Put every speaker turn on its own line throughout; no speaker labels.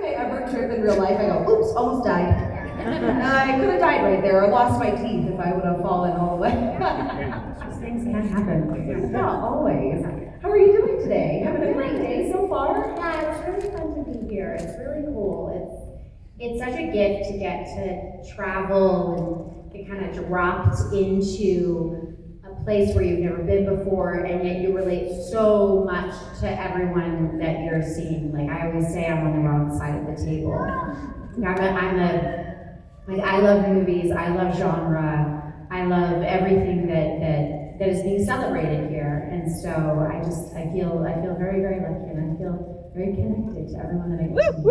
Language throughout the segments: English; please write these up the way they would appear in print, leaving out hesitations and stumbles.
I ever trip in real life, I go, oops, almost died. I could have died right there, or lost my teeth if I would have fallen all the way. These things can happen. Not always. How are you doing today? Having a great day so far?
Yeah, it's really fun to be here. It's really cool. It's such a gift to get to travel and get kind of dropped into a place where you've never been before, and yet you relate so much to everyone that you're seeing. Like I always say, I'm on the wrong side of the table. I love movies, I love genre, I love everything that is being celebrated here, and so I feel very, very lucky, and I feel very connected to everyone that I get to meet.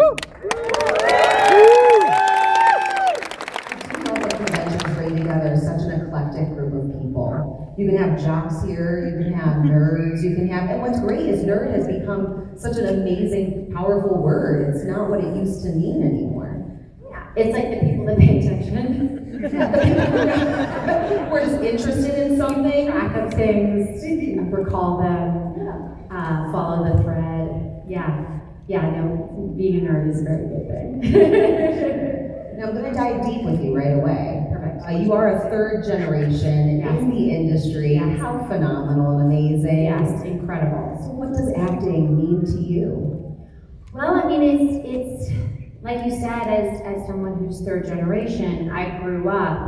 What conventions bring together such an eclectic group of people. You can have jocks here, you can have nerds, you can have, and what's great is nerd has become such an amazing, powerful word. It's not what it used to mean anymore.
It's like the people that pay attention.
We're just interested in something.
Track of things, recall them, follow the thread. No, being a nerd is a very good thing.
Now I'm going to dive deep with you right away.
Perfect.
You are a third generation in the industry.
Yes.
How phenomenal and amazing.
Yes, incredible.
So what does acting mean to you?
Well, I mean, it's like you said, as someone who's third generation, I grew up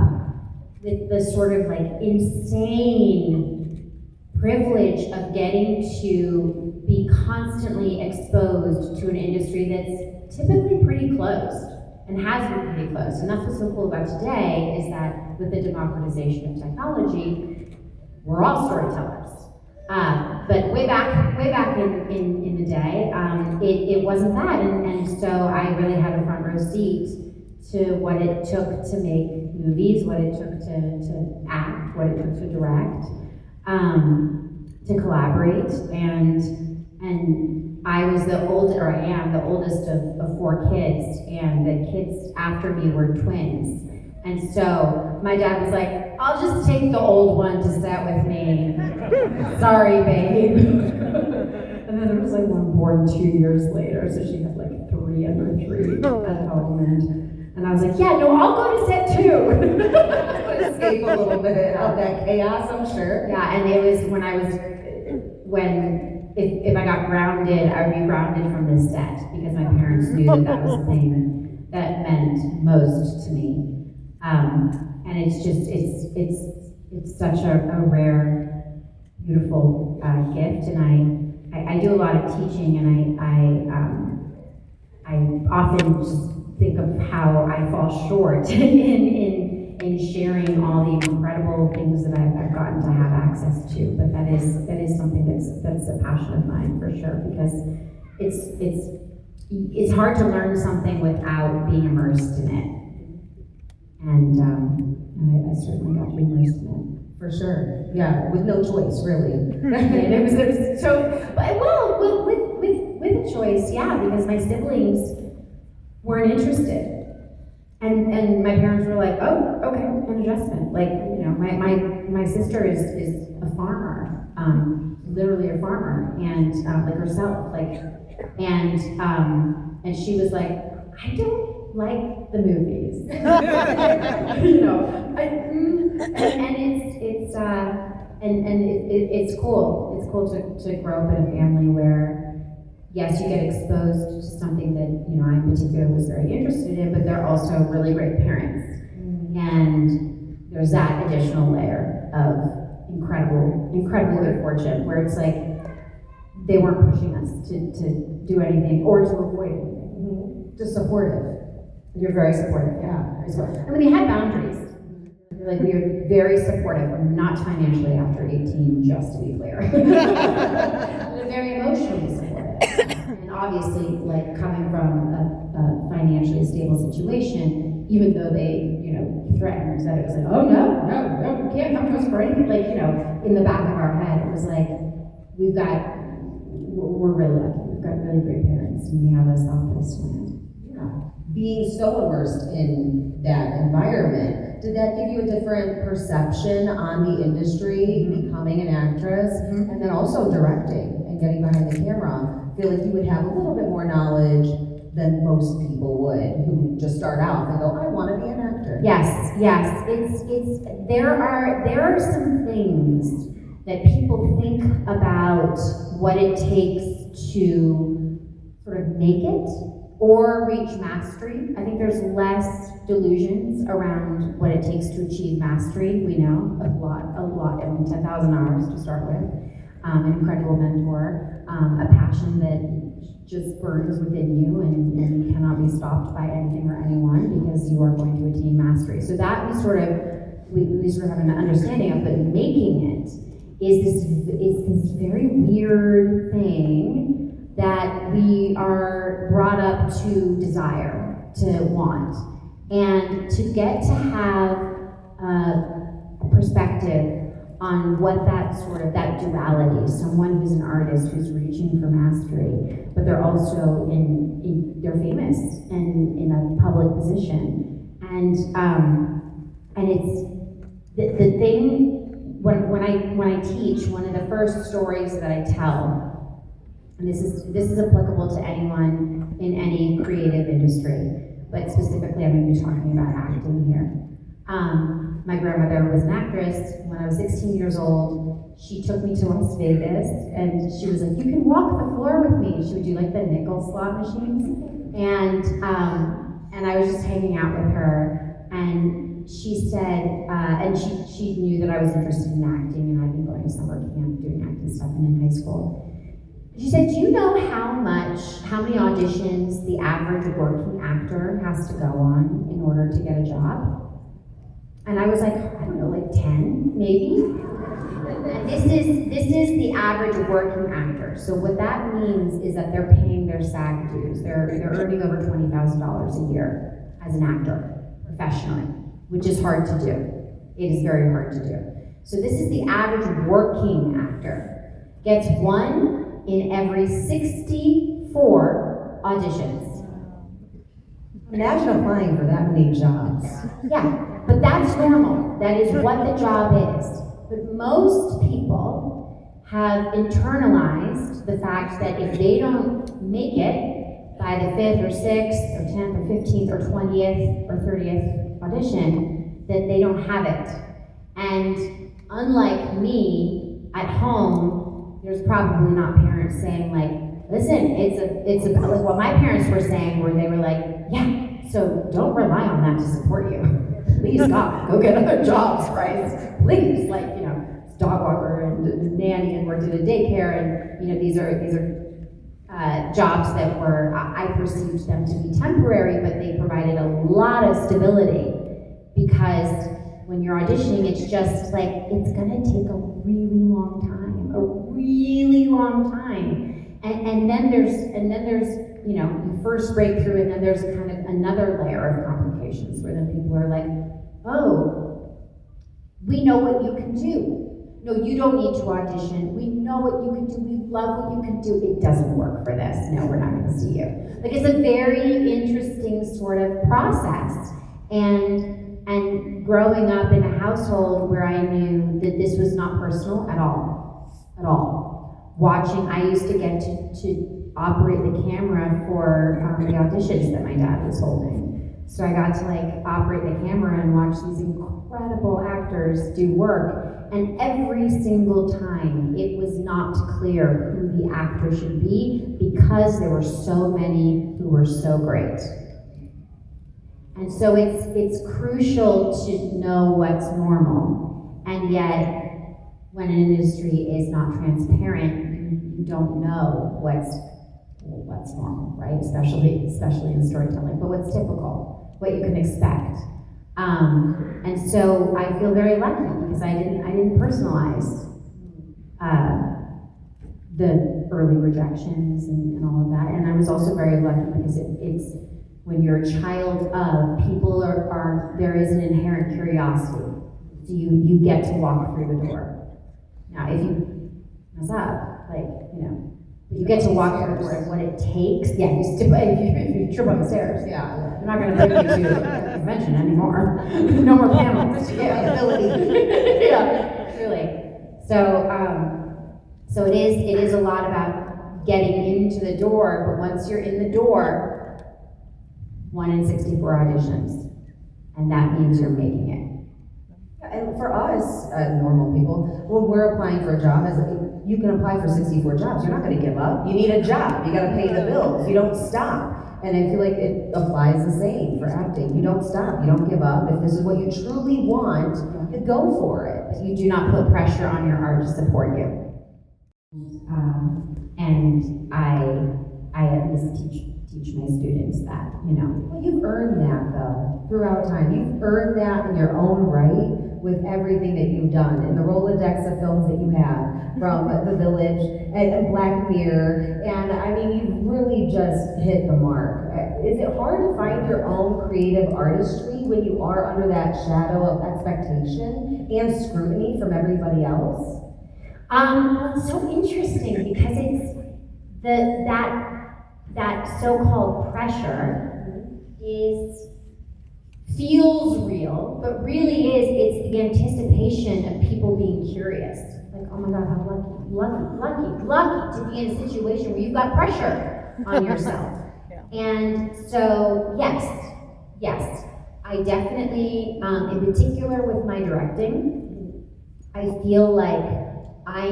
with the sort of like insane privilege of getting to be constantly exposed to an industry that's typically pretty closed and has been pretty closed. And that's what's so cool about today is that with the democratization of technology, we're all storytellers. But way back in the day, it wasn't that, and so I really had a front row seat to what it took to make movies, what it took to act, what it took to direct, to collaborate, and I was the oldest, or I am the oldest of four kids, and the kids after me were twins. And so my dad was like, I'll just take the old one to set with me. Sorry, babe. And then there was like one born 2 years later, so she had like 3 under 3 at home. And I was like, yeah, no, I'll go to set too.
Escape a little bit of that chaos, I'm sure.
Yeah, and it was if I got grounded, I would be grounded from the set because my parents knew that was the thing that meant most to me. And it's just, it's such a rare, beautiful gift, and I do a lot of teaching, and I often just think of how I fall short in sharing all the incredible things that I've gotten to have access to. But that is something that's a passion of mine for sure, because it's hard to learn something without being immersed in it. And I certainly got to be immersed in it.
For sure. Yeah, with no choice, really.
And it was so, but well, with a choice, yeah, because my siblings weren't interested. And my parents were like, oh, okay, an adjustment. Like, you know, my sister is a farmer, literally a farmer, and like herself, and she was like, I don't like the movies. You know, it's cool. It's cool to grow up in a family where, yes, you get exposed to something that, you know, I in particular was very interested in, but they're also really great parents. And there's that additional layer of incredibly good fortune, where it's like they weren't pushing us to do anything or to avoid anything. Just supportive. You're very supportive, yeah. Very supportive. I mean, they had boundaries. Like, we are very supportive, not financially after 18, just to be clear. They're very emotionally supportive. And obviously, like, coming from a financially stable situation, even though they, you know, threatened or said it was like, oh no, you can't come to us for anything. Like, you know, in the back of our head, it was like, we're really lucky. We've got really great parents, and we have a soft place to land.
Being so immersed in that environment, did that give you a different perception on the industry, becoming an actress, and then also directing and getting behind the camera? I feel like you would have a little bit more knowledge than most people would who just start out and go, I want to be an actor.
Yes. There are some things that people think about what it takes to sort of make it or reach mastery. I think there's less delusions around what it takes to achieve mastery. We know a lot, I mean, 10,000 hours to start with, an incredible mentor, a passion that just burns within you and you cannot be stopped by anything or anyone because you are going to attain mastery. So that we sort of have an understanding of, but making it is this very weird thing that we are brought up to desire, to want, and to get to have a perspective on what that duality, someone who's an artist who's reaching for mastery, but they're also they're famous and in a public position, and it's the thing when I teach, one of the first stories that I tell, and this is applicable to anyone in any creative industry, but specifically I'm going to be talking about acting here. My grandmother was an actress. When I was 16 years old, she took me to Las Vegas, and she was like, you can walk the floor with me. She would do like the nickel slot machines, and I was just hanging out with her, and she said, and she knew that I was interested in acting, and I'd been going to summer camp doing acting stuff and in high school. She said, do you know how many auditions the average working actor has to go on in order to get a job? And I was like, I don't know, like 10, maybe? And this is the average working actor. So what that means is that they're paying their SAG dues. They're earning over $20,000 a year as an actor, professionally, which is hard to do. It is very hard to do. So this is the average working actor. Gets 1 in every 64 auditions.
Imagine applying for that many jobs.
Yeah. But that's normal. That is what the job is. But most people have internalized the fact that if they don't make it by the 5th or 6th or 10th or 15th or 20th or 30th audition, that they don't have it. And unlike me, at home, there's probably not parents saying like, listen, it's about like what my parents were saying, where they were like, yeah, so don't rely on that to support you. Please stop, go get other jobs, Bryce. Please, like, dog walker and nanny and worked at a daycare, and these are jobs that were, I perceived them to be temporary, but they provided a lot of stability, because when you're auditioning, it's just like, it's gonna take a really long time. And then there's you first break through, and then there's kind of another layer of complications where then people are like, oh, we know what you can do. No, you don't need to audition. We know what you can do. We love what you can do. It doesn't work for this. No, we're not going to see you. Like, it's a very interesting sort of process. And growing up in a household where I knew that this was not personal at all. Watching, I used to get to operate the camera for the auditions that my dad was holding. So I got to operate the camera and watch these incredible actors do work. And every single time it was not clear who the actor should be, because there were so many who were so great. And so it's crucial to know what's normal. And yet, when an industry is not transparent, you don't know what's normal, right? Especially in storytelling, but what's typical, what you can expect. And so I feel very lucky because I didn't personalize the early rejections and all of that. And I was also very lucky because it's when you're a child of, people are there is an inherent curiosity. So you get to walk through the door. Now, if you mess up, you get to walk through the door, and what it takes, if you trip on the stairs, you're not going to bring you to a convention anymore. No more panels. Truly. So it is a lot about getting into the door, but once you're in the door, 1 in 64 auditions, and that means you're making it.
And for us, normal people, when we're applying for a job, you can apply for 64 jobs. You're not going to give up. You need a job. You got to pay the bills. You don't stop. And I feel like it applies the same for acting. You don't stop. You don't give up. If this is what you truly want, you go for it.
But you do not put pressure on your art to support you. And I at least teach my students that, you know.
Well, you've earned that though, throughout time. You've earned that in your own right with everything that you've done and the Rolodex of films that you have from The Village and Black Mirror. And I mean, you've really just hit the mark. Is it hard to find your own creative artistry when you are under that shadow of expectation and scrutiny from everybody else?
Well, it's so interesting because it's that so-called pressure feels real, but really it's the anticipation of people being curious. Like, oh my God, how lucky to be in a situation where you've got pressure on yourself. And so, yes, I definitely, in particular with my directing, I feel like I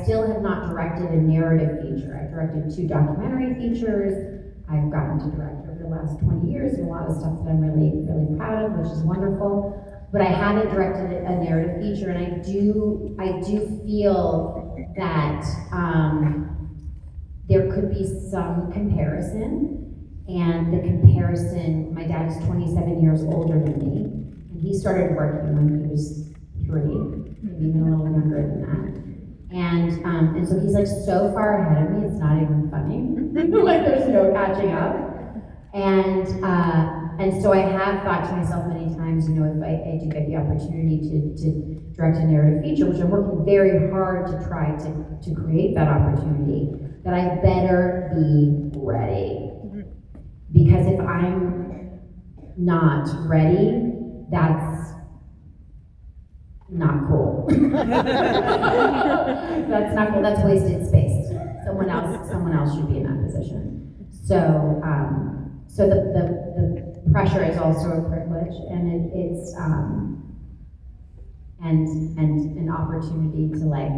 still have not directed a narrative feature. I've directed 2 documentary features. I've gotten to direct over the last 20 years, and a lot of stuff that I'm really, really proud of, which is wonderful. But I haven't directed a narrative feature, and I do feel that there could be some comparison, and the comparison, my dad is 27 years older than me, and he started working when he was 3, maybe even a little younger than that. And so he's like so far ahead of me, it's not even funny. Like there's no catching up. And so I have thought to myself many times, you know, if I do get the opportunity to direct a narrative feature, which I'm working very hard to try to create that opportunity, that I better be ready. Because if I'm not ready, that's not cool. That's not cool. That's wasted space. Someone else should be in that position. So the pressure is also a privilege, and it's and an opportunity to like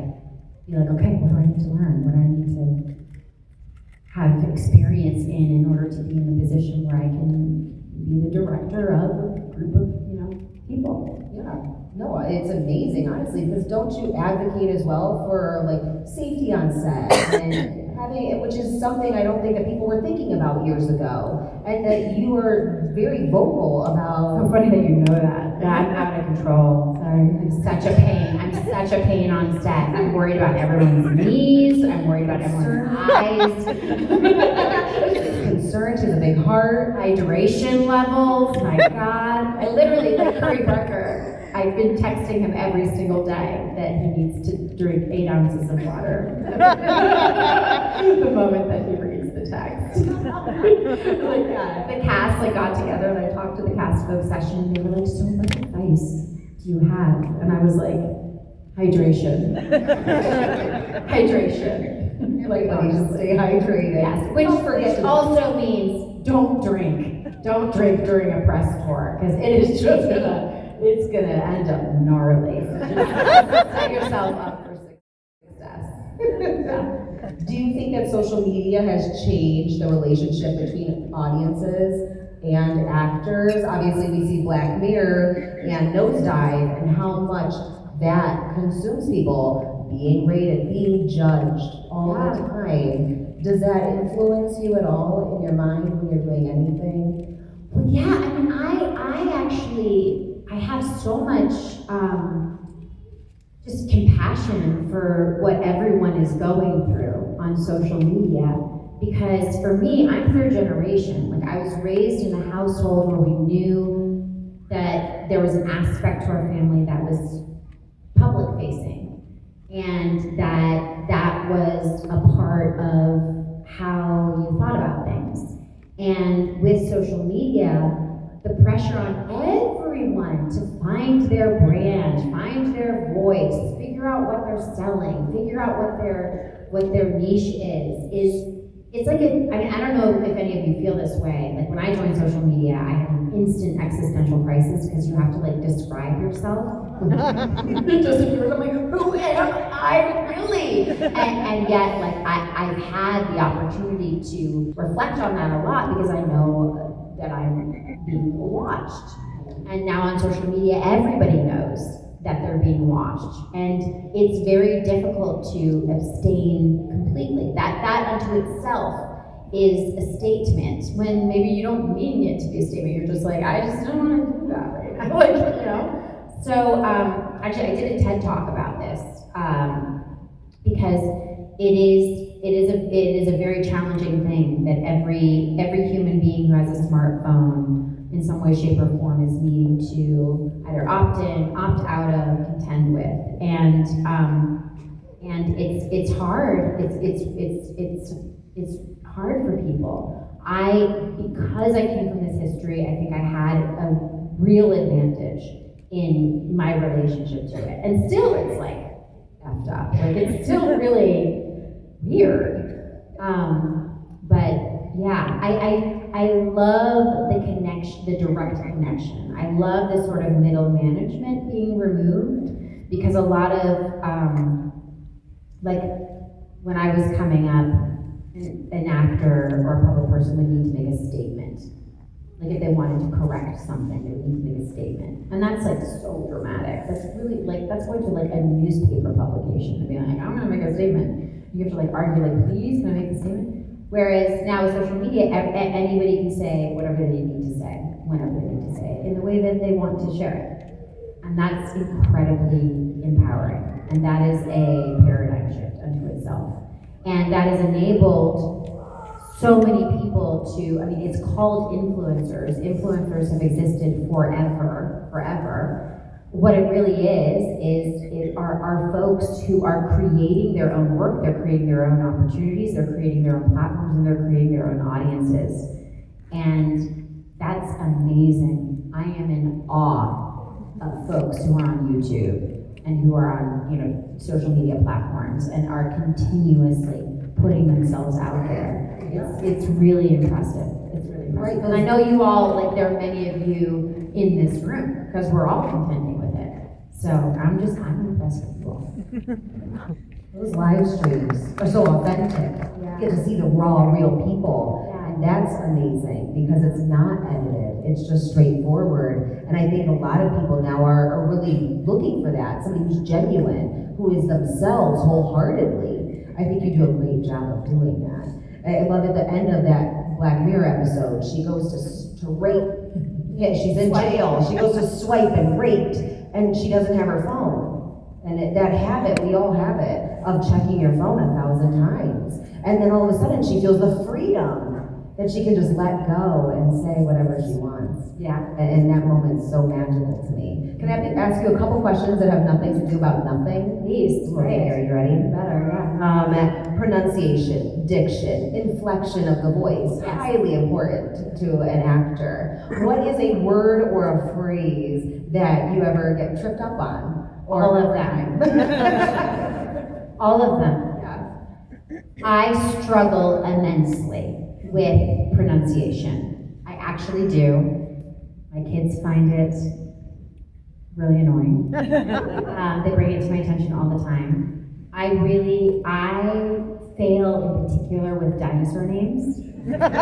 be like, okay, what do I need to learn? What do I need to have experience in order to be in a position where I can be the director of a group of, you know, people.
Yeah. No, it's amazing, honestly, because don't you advocate as well for like safety on set and having, which is something I don't think that people were thinking about years ago, and that you were very vocal about.
So funny that you know that. Yeah, I'm out of control. Sorry, I'm such a pain. I'm such a pain on set. I'm worried about everyone's knees. I'm worried about everyone's eyes.
Concerned, she has a big heart.
Hydration levels. My God, I literally, like Curry Barker. I've been texting him every single day that he needs to drink 8 ounces of water. The moment that he reads the text. The cast got together and I talked to the cast for the session and they were like, so what advice do you have? And I was like, hydration. Hydration.
Everybody should stay hydrated.
Yes, which also means don't drink. Don't drink during a press tour, because it is just it's gonna end up gnarly. So just set yourself up for success. Yeah.
Do you think that social media has changed the relationship between audiences and actors? Obviously, we see Black Mirror and Nosedive and how much that consumes people, being rated, being judged all the time. Does that influence you at all in your mind when you're doing anything?
Well, yeah, I mean, I have so much just compassion for what everyone is going through on social media, because for me, I'm 3rd generation. Like, I was raised in a household where we knew that there was an aspect to our family that was public facing, and that was a part of how you thought about things. And with social media, the pressure on everyone to find their brand, find their voice, figure out what they're selling, figure out what their niche is it's like I don't know if any of you feel this way. Like when I joined social media, I had an instant existential crisis because you have to like describe yourself. Just if you're like, who am I really? And yet, like I've had the opportunity to reflect on that a lot because I know that I'm being watched. And now on social media, everybody knows that they're being watched. And it's very difficult to abstain completely. That unto itself is a statement when maybe you don't mean it to be a statement. You're just like, I just don't want to do that right now. Like, you know? So actually I did a TED Talk about this because it is a very challenging thing that every human being who has a smartphone in some way, shape, or form is needing to either opt in, opt out of, contend with, and it's hard. It's hard for people. Because I came from this history, I think I had a real advantage in my relationship to it, and still it's like effed up. Like it's still really weird. But yeah, I love the connection, the direct connection. I love the sort of middle management being removed because a lot of, like when I was coming up, an actor or a public person would need to make a statement. Like if they wanted to correct something, they would need to make a statement. And that's like so dramatic. That's really like, that's going to like a newspaper publication to be like, I'm gonna make a statement. You have to like argue like, please, can I make a statement? Whereas now with social media, anybody can say whatever they need to say, whenever they need to say it, in the way that they want to share it. And that's incredibly empowering. And that is a paradigm shift unto itself. And that has enabled so many people to, I mean, it's called influencers. Influencers have existed forever. What it really is are folks who are creating their own work, they're creating their own opportunities, they're creating their own platforms, and they're creating their own audiences. And that's amazing. I am in awe of folks who are on YouTube and who are on, you know, social media platforms and are continuously putting themselves out there. It's really impressive. It's really impressive. And I know you all, like there are many of you in this room, because we're all contending with it. So I'm impressed with you all.
Those live streams are so authentic.
Yeah.
You get to see the raw, real people.
Yeah.
And that's amazing because it's not edited. It's just straightforward. And I think a lot of people now are really looking for that. Somebody who's genuine, who is themselves wholeheartedly. I think you do a great job of doing that. I love at the end of that Black Mirror episode, she goes to rape. Yeah, she's in jail. She goes to swipe and raped, and she doesn't have her phone. And that habit, we all have it, of checking your phone 1,000 times. And then all of a sudden she feels the freedom that she can just let go and say whatever she wants.
Yeah.
And that moment's so magical to me. Can I ask you a couple questions that have nothing to do about nothing?
Please.
Okay, are you ready?
Better, yeah.
Pronunciation, diction, inflection of the voice,
Yes.
highly important to an actor. What is a word or a phrase that you ever get tripped up on?
All of them. All of them.
Yeah.
I struggle immensely with pronunciation. I actually do. My kids find it really annoying. They bring it to my attention all the time. I fail in particular with dinosaur names. Like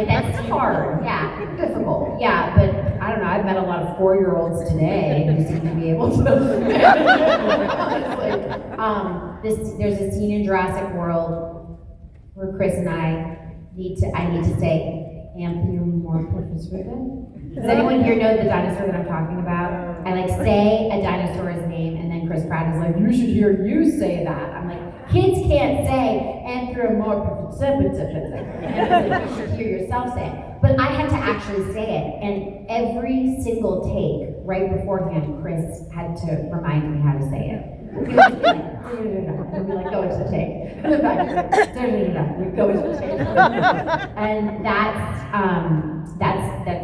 that's hard, yeah.
Difficult.
Yeah, but I don't know, I've met a lot of 4-year-olds today who seem to be able to. Honestly. There's a scene in Jurassic World where Chris and I need to say anthropomorphic. Does anyone here know the dinosaur that I'm talking about? I like say a dinosaur's name and then Chris Pratt is like, you should hear you say that. I'm like, kids can't say anthropomorphic. You should hear yourself say it. But I had to actually say it, and every single take right beforehand, Chris had to remind me how to say it. He would be like, and we like go into the take. And the back is like, we go into the take. And that's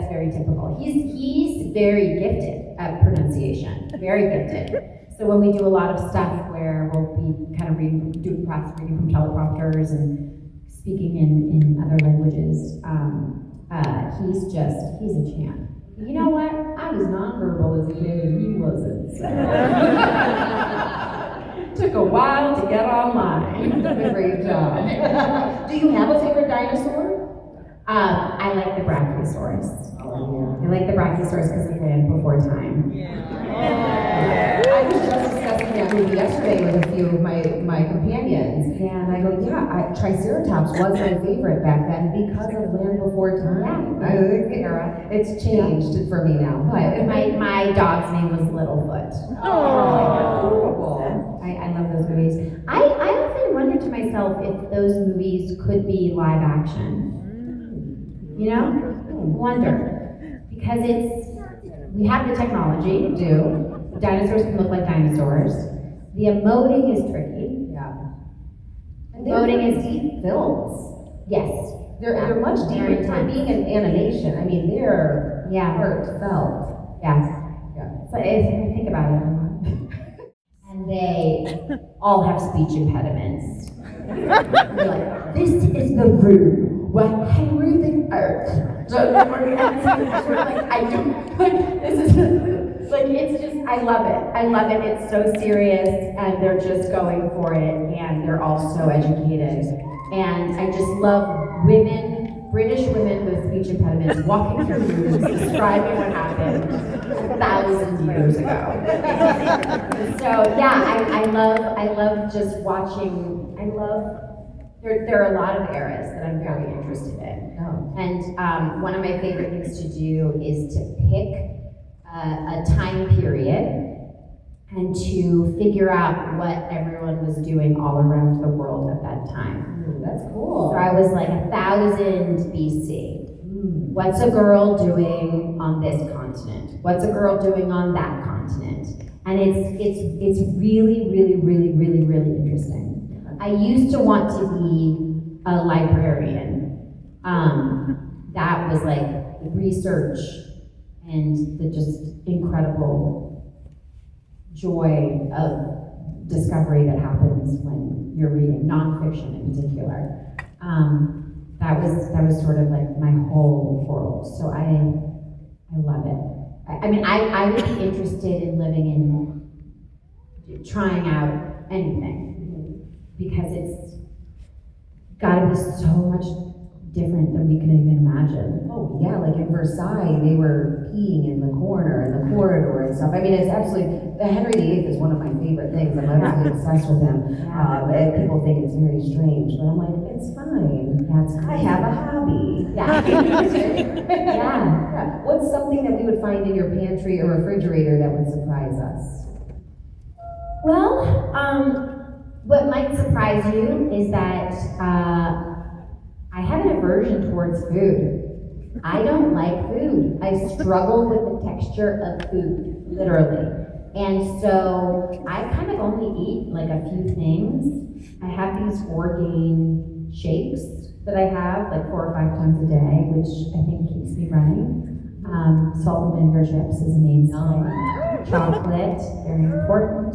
very typical. He's very gifted at pronunciation, very gifted. So when we do a lot of stuff where we'll be kind of doing perhaps reading from teleprompters and speaking in other languages, he's a champ. You know what? I was nonverbal as a kid and he wasn't. So. Took a while to get online.
Great job. Do you have a favorite dinosaur?
I like the Brachiosaurus. I like the Brachiosaurus because of Land Before Time.
I was just discussing that movie yesterday with a few of my companions, and I go, Triceratops was my favorite back then because of Land Before Time.
Yeah.
It's changed for me now, but
my dog's name was Littlefoot.
Oh,
I love those movies. I often wonder to myself if those movies could be live action. You know? Wonder. Because we have the technology to do. Dinosaurs can look like dinosaurs. The emoting is tricky.
yeah. And
Emoting is
deep films.
Yes.
They're much deeper for being an animation. I mean, they're heartfelt.
Yes.
Yeah.
So if you think about it, and they all have speech impediments. They're like, this is the room where Henry the Earth. It's just, I love it. I love it. It's so serious, and they're just going for it, and they're all so educated. And I just love women, British women with speech impediments, walking through rooms, describing what happened 1,000 years ago. So yeah, I love just watching. There are a lot of eras that I'm very interested in.
Oh.
And one of my favorite things to do is to pick a time period and to figure out what everyone was doing all around the world at that time.
Ooh, that's cool.
So I was like 1000 BC. What's a girl doing on this continent? What's a girl doing on that continent? And it's really, really, really, really, really interesting. I used to want to be a librarian. That was like research and the just incredible joy of discovery that happens when you're reading nonfiction in particular. That was sort of like my whole world. So I love it. I mean, I would be interested in living in trying out anything. Because it's gotta be so much different than we can even imagine.
Oh yeah, like in Versailles, they were peeing in the corner, in the corridor and stuff. I mean, it's absolutely, Henry VIII is one of my favorite things. I'm absolutely obsessed with him. And people think it's very strange, but I'm like, it's fine. I have a hobby.
Yeah.
Yeah. What's something that we would find in your pantry or refrigerator that would surprise us?
Well, what might surprise you is that I have an aversion towards food. I don't like food. I struggle with the texture of food, literally. And so I kind of only eat like a few things. I have these Orgain shakes that I have like 4 or 5 times a day, which I think keeps me running. Salt and vinegar chips is a mainstay. Chocolate, very important.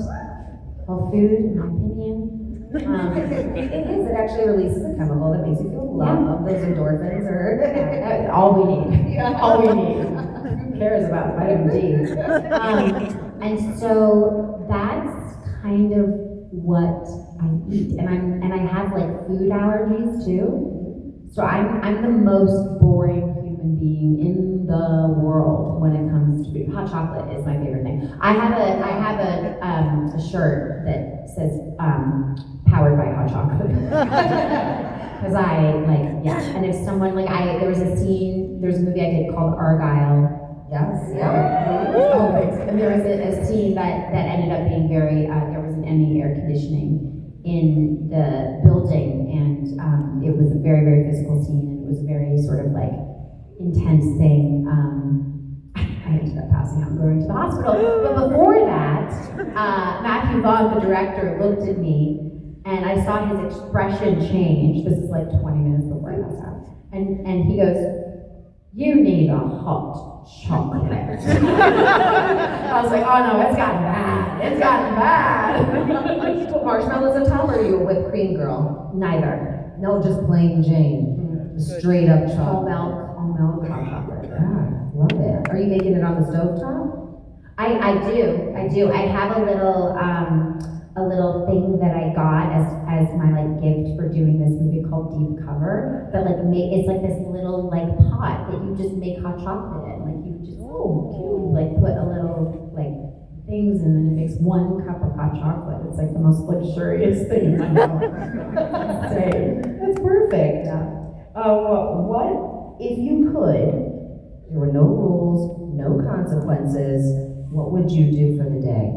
Well, food, in my opinion.
It actually releases a chemical that makes you feel love. Those endorphins are
all we need.
Yeah.
All we need. Who cares about vitamin D? And so that's kind of what I eat, and I have like food allergies too. So I'm the most boring human being in the world when it comes to food. Hot chocolate is my favorite thing. I have a shirt that says powered by hot chocolate. Because and if someone there was a movie I did called Argyle.
Yes, yeah.
And there was a scene that ended up being very, there wasn't any air conditioning in the building, and it was a very, very physical scene, and it was a very sort of like intense thing. I ended up passing out and going to the hospital. But before that, Matthew Vaughn, the director, looked at me, and I saw his expression change. This is like 20 minutes before I passed out. And he goes, "You need a hot chocolate." I was like, oh no, it's gotten bad. It's gotten bad.
You put marshmallows on top, or are you a whipped cream girl?
Neither.
No, just plain Jane. Straight up
Whole
chocolate.
milk, hot chocolate.
Yeah, love it. Are you making it on the stovetop?
I do. I have a little thing that I got as my like gift for doing this movie called Deep Cover. But like it's like this little like pot that you just make hot chocolate in. Like you just like put a little like things and then it makes 1 cup of hot chocolate. It's like the most luxurious thing I know.
That's perfect.
Yeah.
What if you could? There were no rules, no consequences. What would you do for the day?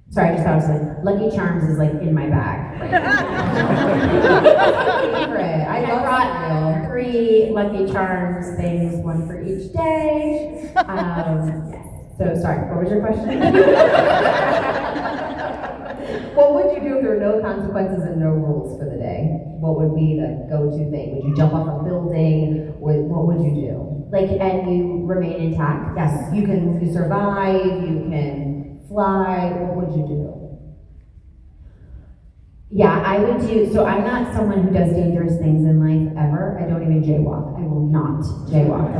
Sorry, I just thought it was like Lucky Charms is like in my bag.
Favorite. I
brought
love
3 Lucky Charms things, 1 for each day. So sorry, what was your question?
What would you do if there were no consequences and no rules for the day? What would be the go-to thing? Would you jump off a building? What would you do?
Like, and you remain intact?
Yes, you survive, you can fly. What would you do?
Yeah, I would do, so I'm not someone who does dangerous things in life ever. I don't even jaywalk. I will not jaywalk. I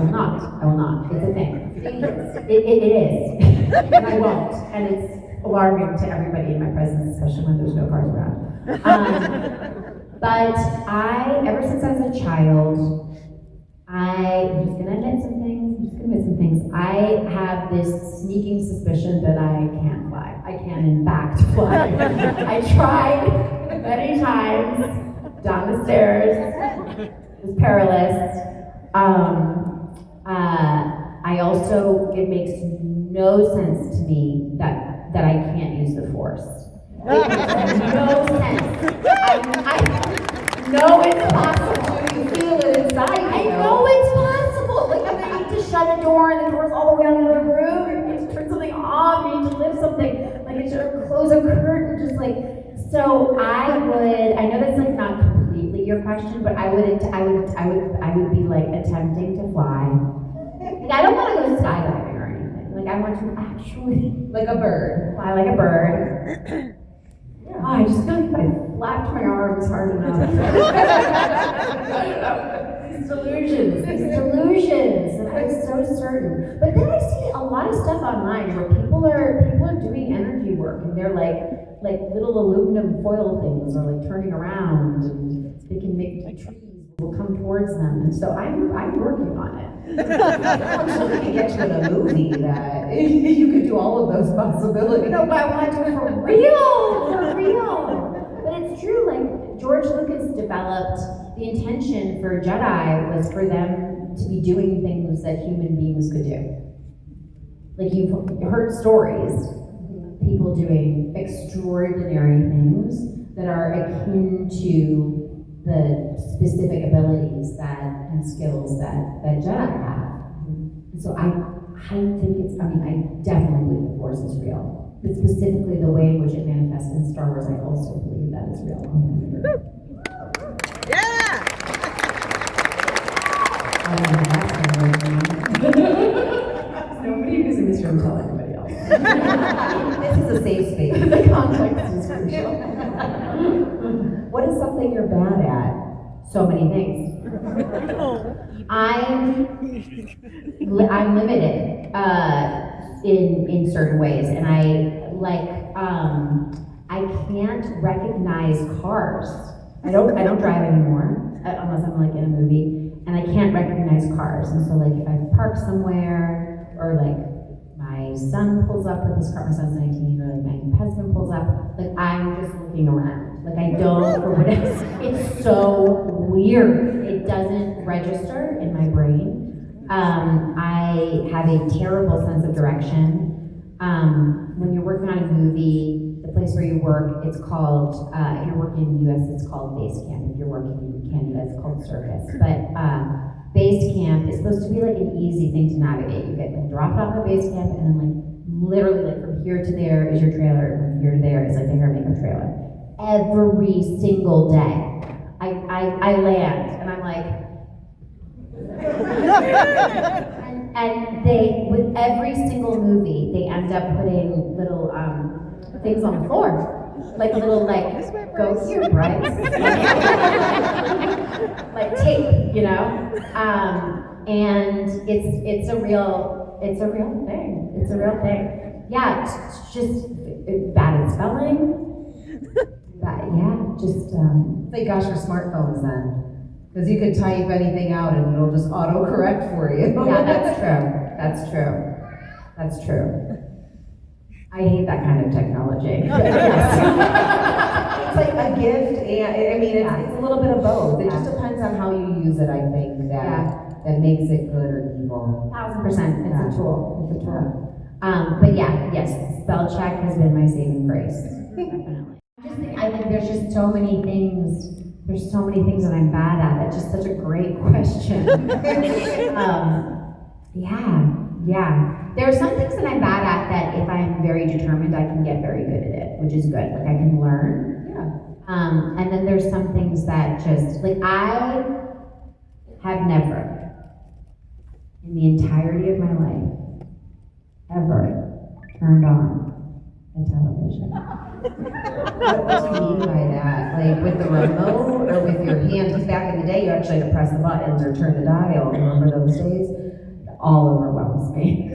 will not. It's a thing. It's dangerous. It is. And I won't. And it's alarming to everybody in my presence, especially when there's no cars around. But ever since I was a child, I'm just gonna admit some things. I have this sneaking suspicion that I can't fly. I can, in fact, fly. I tried many times down the stairs. It was perilous. It makes no sense to me that I can't use the force. It makes no sense. I know it's possible.
You feel it inside.
I know it's possible. Like if I need to shut a door and the door's all the way on the other room, and you need to turn something off, you need to lift something, like I should close a curtain, just like. So I know that's like not completely your question, but I would be like attempting to fly. Like I don't want to go skydiving or anything. Like I want to actually
Like a bird.
fly like a bird. Oh, I just feel like if I flapped my arms hard enough. These delusions, and I'm so certain. But then I see a lot of stuff online where people are doing energy work, and they're like little aluminum foil things, or like turning around, and they can make trees will come towards them, and so I'm working on it.
I'm sure we can get you in a movie that you could do all of those possibilities.
No, but I want to do it for real. But it's true, like George Lucas developed the intention for Jedi was for them to be doing things that human beings could do. Like you've heard stories, people doing extraordinary things that are akin to the specific abilities and skills that Jedi have. And so I definitely believe the Force is real. But specifically the way in which it manifests in Star Wars, I also believe that is real.
Yeah!
Nobody who's in this room tell anybody else.
This is a safe space.
The context is crucial.
What is something you're bad at?
So many things. I'm limited in certain ways, and I can't recognize cars. I don't drive anymore unless I'm like in a movie, and I can't recognize cars. And so like if I park somewhere, or like my son pulls up with his car, my son's 19, or like my husband pulls up, like I'm just looking around. Like I don't, for whatever, it's so weird. It doesn't register in my brain. I have a terrible sense of direction. When you're working on a movie, the place where you work, it's called, if you're working in the US, it's called base camp. If you're working in Canada, it's called circus. But base camp is supposed to be like an easy thing to navigate. You get like dropped off at base camp, and then like literally like from here to there is your trailer, and from here to there is like the hair and makeup trailer. Every single day, I land, and I'm like, and they, with every single movie, they end ended up putting little things on the floor, like little go here, Bryce, like tape, you know. And it's a real thing. It's a real thing. Yeah, it's just bad at spelling.
Thank gosh for smartphones then, because you could type anything out and it'll just auto-correct for you.
Yeah, that's true. I hate that kind of technology.
It's like a gift, and I mean, it's a little bit of both. It just depends on how you use it, I think, that makes it good or evil.
1000%. It's a tool. But yes, spell check has been my saving grace. Definitely. I think there's just so many things. There's so many things that I'm bad at. That's just such a great question. There are some things that I'm bad at that if I'm very determined, I can get very good at it, which is good. Like I can learn.
Yeah.
And then there's some things that just I have never, in the entirety of my life, ever turned on a television.
What do you mean by that? Like with the remote or with your hand? Because back in the day, you actually had to press the buttons or turn the dial. Remember those days?
All overwhelms me.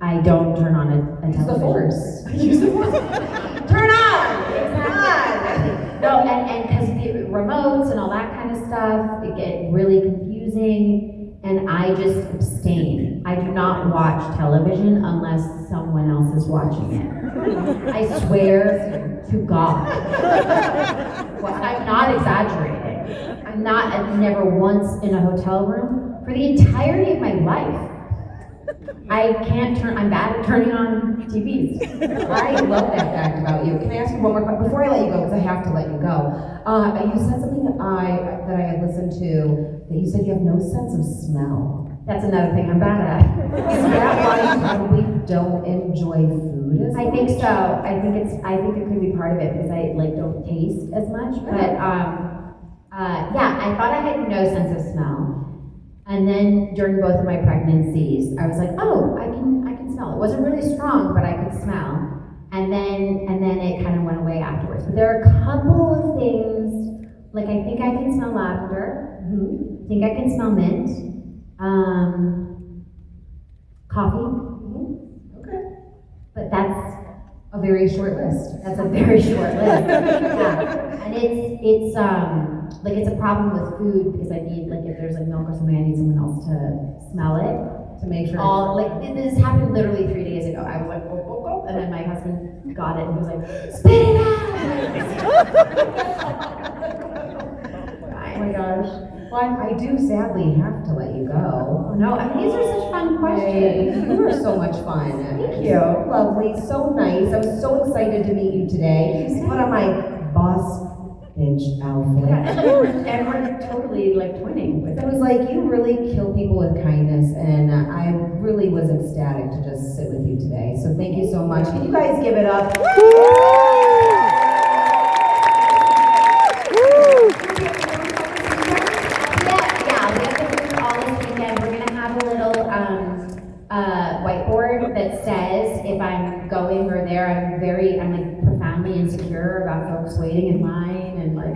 I don't turn on a television.
Use the force. Use the force. Turn on! Exactly.
No, and because the remotes and all that kind of stuff, it get really confusing, and I just abstain. I do not watch television unless someone else is watching it. I swear to God. Well, I'm not exaggerating. I've never once in a hotel room for the entirety of my life. I'm bad at turning on TVs.
I love that fact about you. Can I ask you one more question? Before I let you go, because I have to let you go. You said something that I had listened to, that you said you have no sense of smell.
That's another thing I'm bad at.
Is that why you probably don't enjoy food as much?
I think so. I think it could be part of it because I don't taste as much. But I thought I had no sense of smell. And then during both of my pregnancies, I was like, oh, I can smell. It wasn't really strong, but I could smell. And then it kind of went away afterwards. But there are a couple of things, like I think I can smell lavender. I think I can smell mint. Coffee.
Okay.
But that's
a very short list.
That's a very short list. Yeah. And it's a problem with food because I need, if there's milk or something, I need someone else to smell it.
To make sure.
This happened literally 3 days ago. I was like, oh, oh, oh, and then my husband got it and he was like, spit it out!
Oh my gosh. Well, I do sadly have to let you go.
No, these are such fun questions.
You are so much fun.
Thank you.
Lovely, so nice. I was so excited to meet you today. Put on my boss bitch outfit.
Yeah, and we're totally twinning with it.
It was like, you really kill people with kindness, and I really was ecstatic to just sit with you today. So thank you so much. Can you guys give it up?
Whiteboard that says if I'm going or there, I'm profoundly insecure about folks waiting in line and I'm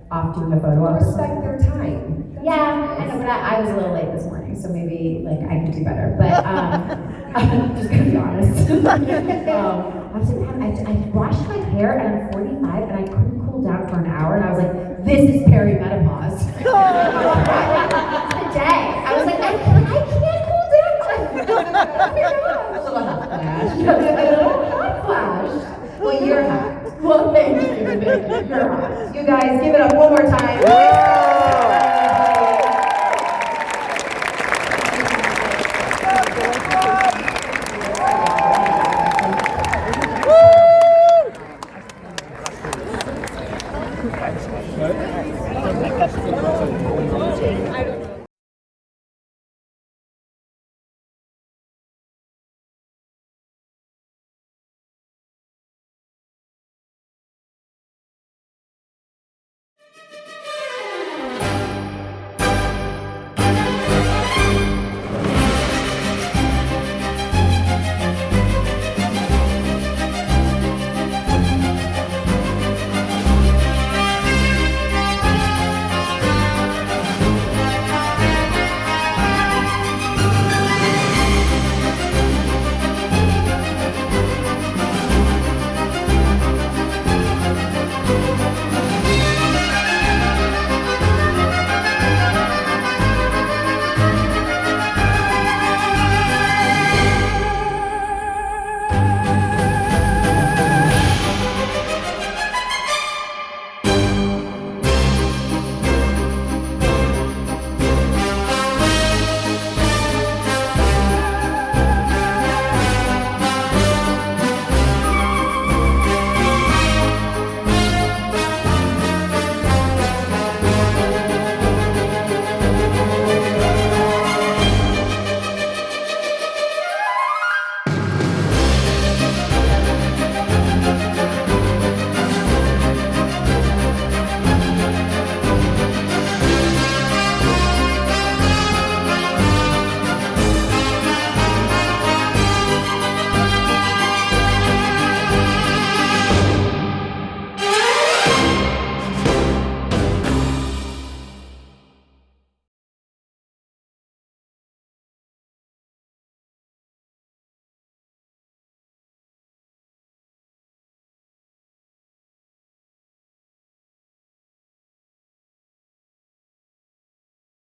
off doing a photo op.
Respect their time.
Yeah, I know, but I was a little late this morning, so maybe I could do better. But I'm just gonna be honest. I washed my hair and I'm 45 and I couldn't cool down for an hour and I was like, this is perimenopause. Today, I was like, I can't cool down.
A little hot flash.
Well, you're hot.
Well, thank you. You're hot. You guys, give it up one more